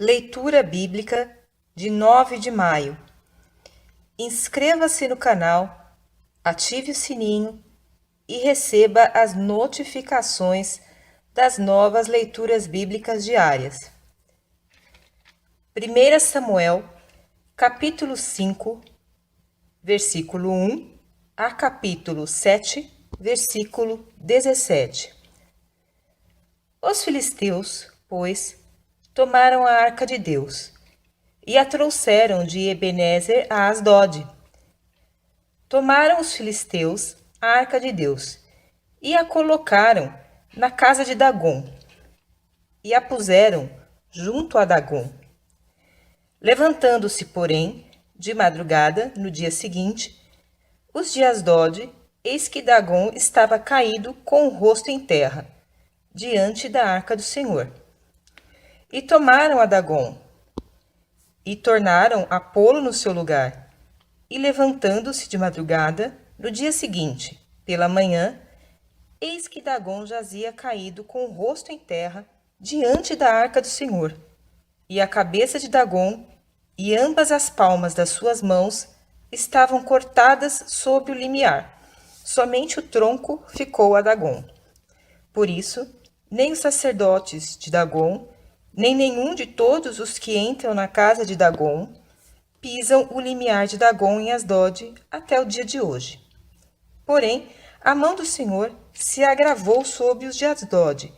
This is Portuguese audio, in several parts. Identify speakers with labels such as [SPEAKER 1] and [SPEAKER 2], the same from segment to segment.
[SPEAKER 1] Leitura bíblica de 9 de maio. Inscreva-se no canal, ative o sininho e receba as notificações das novas leituras bíblicas diárias. 1 Samuel, capítulo 5, versículo 1 a capítulo 7, versículo 17. Os filisteus, pois, tomaram a arca de Deus e a trouxeram de Ebenezer a Asdod. Tomaram os filisteus a arca de Deus e a colocaram na casa de Dagom e a puseram junto a Dagom. Levantando-se, porém, de madrugada, no dia seguinte, os de Asdod, eis que Dagom estava caído com o rosto em terra, diante da arca do Senhor. E tomaram a Dagom, e tornaram a pô-lo no seu lugar. E levantando-se de madrugada, no dia seguinte, pela manhã, eis que Dagom jazia caído com o rosto em terra, diante da arca do Senhor. E a cabeça de Dagom e ambas as palmas das suas mãos estavam cortadas sob o limiar. Somente o tronco ficou a Dagom. Por isso, nem os sacerdotes de Dagom, nem nenhum de todos os que entram na casa de Dagom, pisam o limiar de Dagom em Asdod até o dia de hoje. Porém, a mão do Senhor se agravou sobre os de Asdod,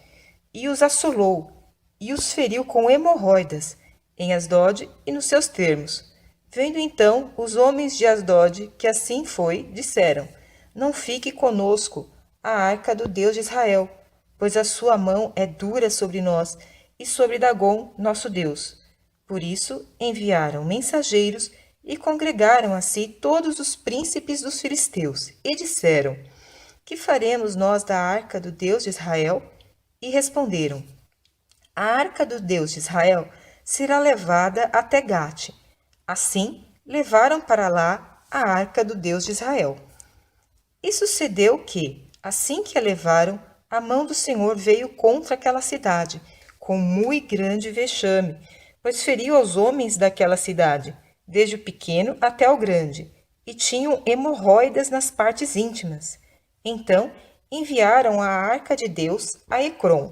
[SPEAKER 1] e os assolou, e os feriu com hemorroidas, em Asdod e nos seus termos. Vendo então os homens de Asdod que assim foi, disseram: Não fique conosco a arca do Deus de Israel, pois a sua mão é dura sobre nós e sobre Dagom, nosso Deus. Por isso enviaram mensageiros e congregaram a si todos os príncipes dos filisteus, e disseram: Que faremos nós da arca do Deus de Israel? E responderam: A arca do Deus de Israel será levada até Gate. Assim levaram para lá a arca do Deus de Israel. E sucedeu que, assim que a levaram, a mão do Senhor veio contra aquela cidade, com muito grande vexame, pois feriu aos homens daquela cidade, desde o pequeno até o grande, e tinham hemorroidas nas partes íntimas. Então enviaram a arca de Deus a Ecrom.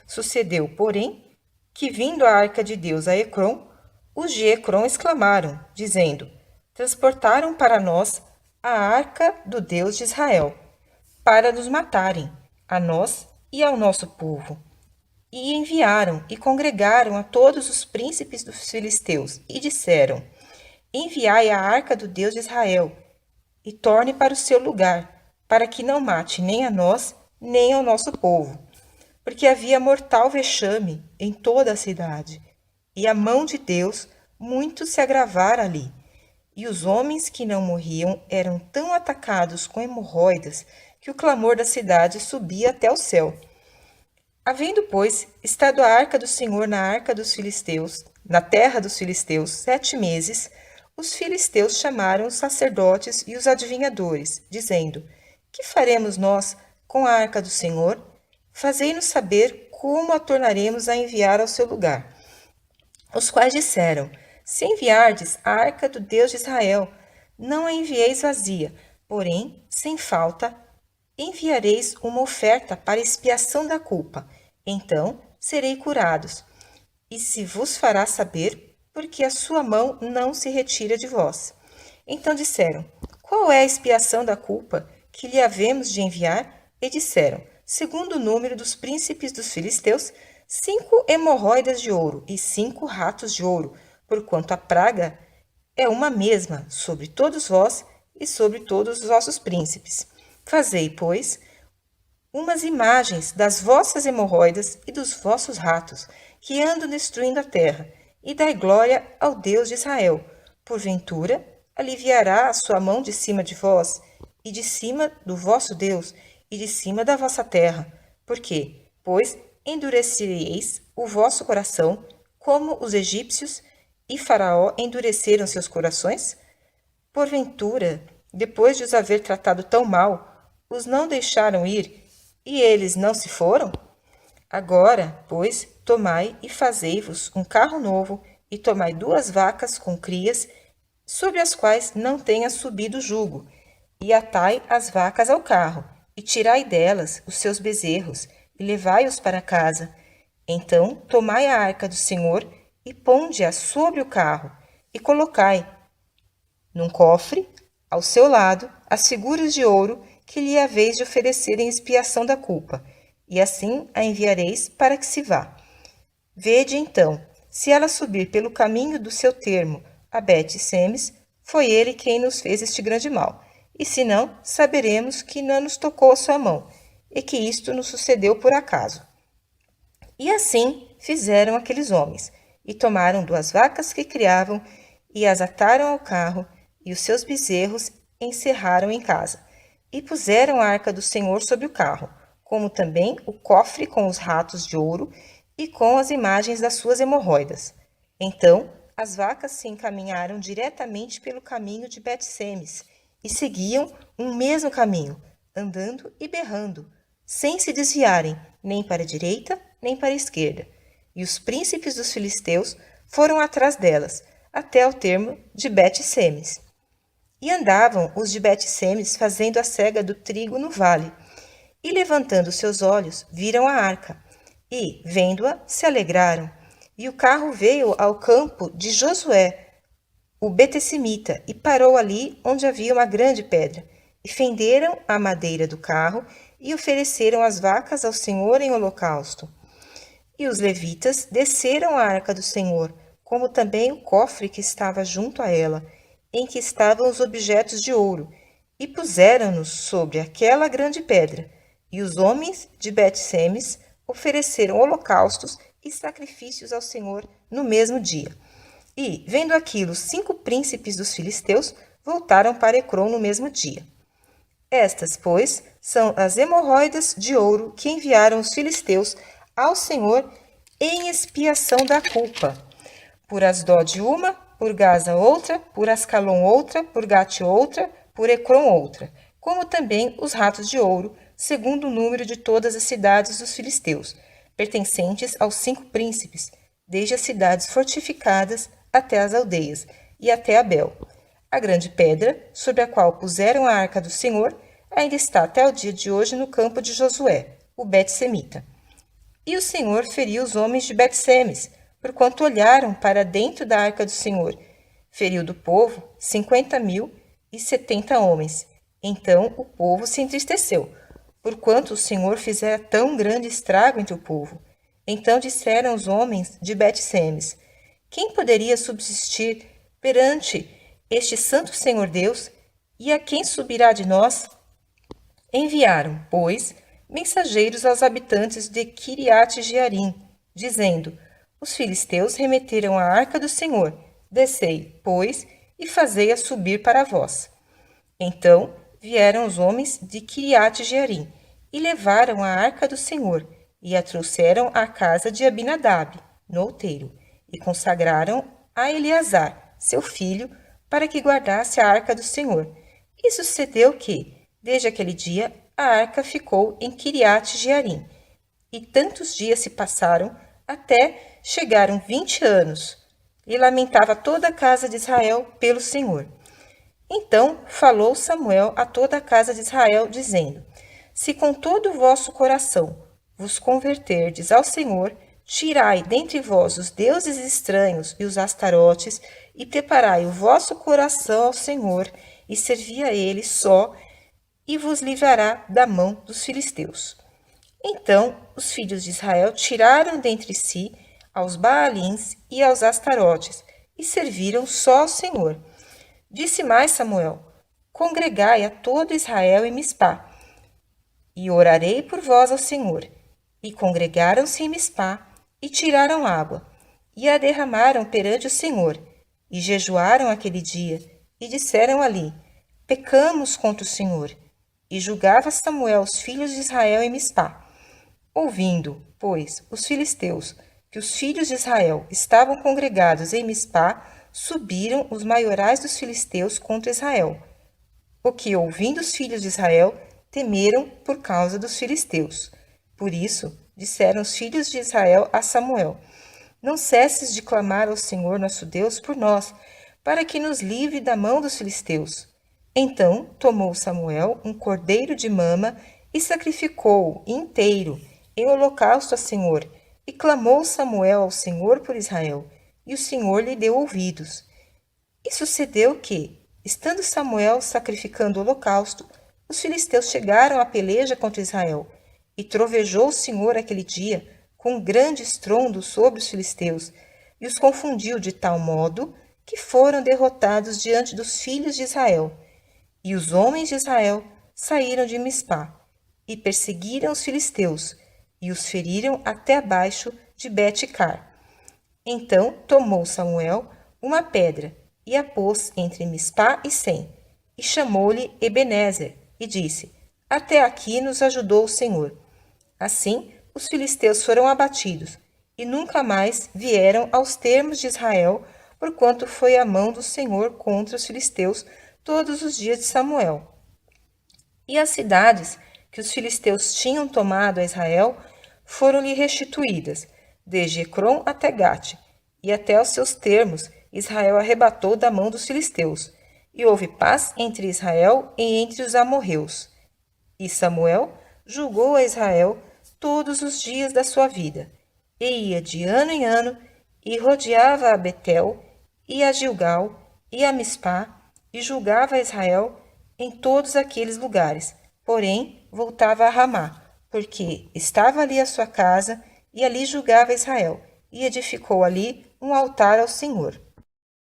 [SPEAKER 1] Sucedeu, porém, que vindo a arca de Deus a Ecrom, os de Ecrom exclamaram, dizendo: Transportaram para nós a arca do Deus de Israel, para nos matarem, a nós e ao nosso povo. E enviaram e congregaram a todos os príncipes dos filisteus, e disseram: Enviai a arca do Deus de Israel, e torne para o seu lugar, para que não mate nem a nós, nem ao nosso povo. Porque havia mortal vexame em toda a cidade, e a mão de Deus muito se agravara ali. E os homens que não morriam eram tão atacados com hemorroidas que o clamor da cidade subia até o céu. Havendo, pois, estado a arca do Senhor na arca dos filisteus, na terra dos filisteus, 7 meses, os filisteus chamaram os sacerdotes e os adivinhadores, dizendo: Que faremos nós com a arca do Senhor? Fazei-nos saber como a tornaremos a enviar ao seu lugar. Os quais disseram: Se enviardes a arca do Deus de Israel, não a envieis vazia, porém, sem falta, enviareis uma oferta para expiação da culpa. Então serei curados. E se vos fará saber, porque a sua mão não se retira de vós. Então disseram: Qual é a expiação da culpa que lhe havemos de enviar? E disseram: Segundo o número dos príncipes dos filisteus, 5 hemorroidas de ouro e 5 ratos de ouro, porquanto a praga é uma mesma sobre todos vós e sobre todos os vossos príncipes. Fazei, pois, umas imagens das vossas hemorroidas e dos vossos ratos, que andam destruindo a terra, e dai glória ao Deus de Israel. Porventura, aliviará a sua mão de cima de vós, e de cima do vosso Deus, e de cima da vossa terra. Por quê? Pois endurecereis o vosso coração, como os egípcios e Faraó endureceram seus corações? Porventura, depois de os haver tratado tão mal, os não deixaram ir, e eles não se foram? Agora, pois, tomai e fazei-vos um carro novo, e tomai 2 vacas com crias, sobre as quais não tenha subido jugo, e atai as vacas ao carro, e tirai delas os seus bezerros, e levai-os para casa. Então tomai a arca do Senhor, e ponde-a sobre o carro, e colocai num cofre, ao seu lado, as figuras de ouro que lhe haveis de oferecer em expiação da culpa, e assim a enviareis para que se vá. Vede, então, se ela subir pelo caminho do seu termo a Bet-Semes, foi ele quem nos fez este grande mal, e se não, saberemos que não nos tocou a sua mão, e que isto nos sucedeu por acaso. E assim fizeram aqueles homens, e tomaram 2 vacas que criavam, e as ataram ao carro, e os seus bezerros encerraram em casa, e puseram a arca do Senhor sobre o carro, como também o cofre com os ratos de ouro e com as imagens das suas hemorroidas. Então as vacas se encaminharam diretamente pelo caminho de Bet-Semes, e seguiam um mesmo caminho, andando e berrando, sem se desviarem nem para a direita nem para a esquerda. E os príncipes dos filisteus foram atrás delas, até o termo de Bet-Semes. E andavam os de Bet-Semes fazendo a cega do trigo no vale. E levantando seus olhos, viram a arca. E, vendo-a, se alegraram. E o carro veio ao campo de Josué, o Betessimita, e parou ali onde havia uma grande pedra. E fenderam a madeira do carro e ofereceram as vacas ao Senhor em holocausto. E os levitas desceram a arca do Senhor, como também o cofre que estava junto a ela, em que estavam os objetos de ouro, e puseram-nos sobre aquela grande pedra. E os homens de Bet-Semes ofereceram holocaustos e sacrifícios ao Senhor no mesmo dia. E, vendo aquilo, 5 príncipes dos filisteus voltaram para Ecrom no mesmo dia. Estas, pois, são as hemorroidas de ouro que enviaram os filisteus ao Senhor em expiação da culpa. Por Asdod uma, por Gaza outra, por Ascalon outra, por Gate outra, por Ecrom outra, como também os ratos de ouro, segundo o número de todas as cidades dos filisteus, pertencentes aos 5 príncipes, desde as cidades fortificadas até as aldeias, e até Abel. A grande pedra, sobre a qual puseram a arca do Senhor, ainda está até o dia de hoje no campo de Josué, o Bet-Semita. E o Senhor feriu os homens de Bet-Semes, porquanto olharam para dentro da arca do Senhor. Feriu do povo 50.070 homens. Então o povo se entristeceu, porquanto o Senhor fizera tão grande estrago entre o povo. Então disseram os homens de Bet-Semes: quem poderia subsistir perante este santo Senhor Deus? E a quem subirá de nós? Enviaram, pois, mensageiros aos habitantes de Quiriate-Jearim, dizendo: os filisteus remeteram a arca do Senhor. Descei, pois, e fazei-a subir para vós. Então vieram os homens de Quiriate-Jearim e levaram a arca do Senhor e a trouxeram à casa de Abinadab, no outeiro, e consagraram a Eleazar, seu filho, para que guardasse a arca do Senhor. E sucedeu que, desde aquele dia, a arca ficou em Quiriate-Jearim. E tantos dias se passaram, até chegaram 20 anos, e lamentava toda a casa de Israel pelo Senhor. Então falou Samuel a toda a casa de Israel, dizendo: se com todo o vosso coração vos converterdes ao Senhor, tirai dentre vós os deuses estranhos e os astarotes, e preparai o vosso coração ao Senhor, e servi a ele só, e vos livrará da mão dos filisteus. Então os filhos de Israel tiraram dentre si aos Baalins e aos Astarotes, e serviram só ao Senhor. Disse mais Samuel: congregai a todo Israel em Mispá, e orarei por vós ao Senhor. E congregaram-se em Mispá, e tiraram água, e a derramaram perante o Senhor, e jejuaram aquele dia, e disseram ali: pecamos contra o Senhor. E julgava Samuel os filhos de Israel em Mispá. Ouvindo, pois, os filisteus que os filhos de Israel estavam congregados em Mispá, subiram os maiorais dos filisteus contra Israel. O que, ouvindo os filhos de Israel, temeram por causa dos filisteus. Por isso, disseram os filhos de Israel a Samuel: Não cesses de clamar ao Senhor nosso Deus por nós, para que nos livre da mão dos filisteus. Então tomou Samuel um cordeiro de mama e sacrificou-o inteiro em holocausto ao Senhor. E clamou Samuel ao Senhor por Israel, e o Senhor lhe deu ouvidos. E sucedeu que, estando Samuel sacrificando o holocausto, os filisteus chegaram à peleja contra Israel, e trovejou o Senhor aquele dia com um grande estrondo sobre os filisteus, e os confundiu de tal modo que foram derrotados diante dos filhos de Israel. E os homens de Israel saíram de Mispá, e perseguiram os filisteus, e os feriram até abaixo de Bet-car. Então tomou Samuel uma pedra, e a pôs entre Mispá e Sem, e chamou-lhe Ebenezer, e disse: Até aqui nos ajudou o Senhor. Assim, os filisteus foram abatidos, e nunca mais vieram aos termos de Israel, porquanto foi a mão do Senhor contra os filisteus todos os dias de Samuel. E as cidades que os filisteus tinham tomado a Israel foram-lhe restituídas, desde Ecrom até Gate, e até os seus termos Israel arrebatou da mão dos filisteus, e houve paz entre Israel e entre os amorreus. E Samuel julgou a Israel todos os dias da sua vida, e ia de ano em ano, e rodeava a Betel, e a Gilgal, e a Mispá, e julgava a Israel em todos aqueles lugares, porém voltava a Ramá, porque estava ali a sua casa, e ali julgava Israel, e edificou ali um altar ao Senhor.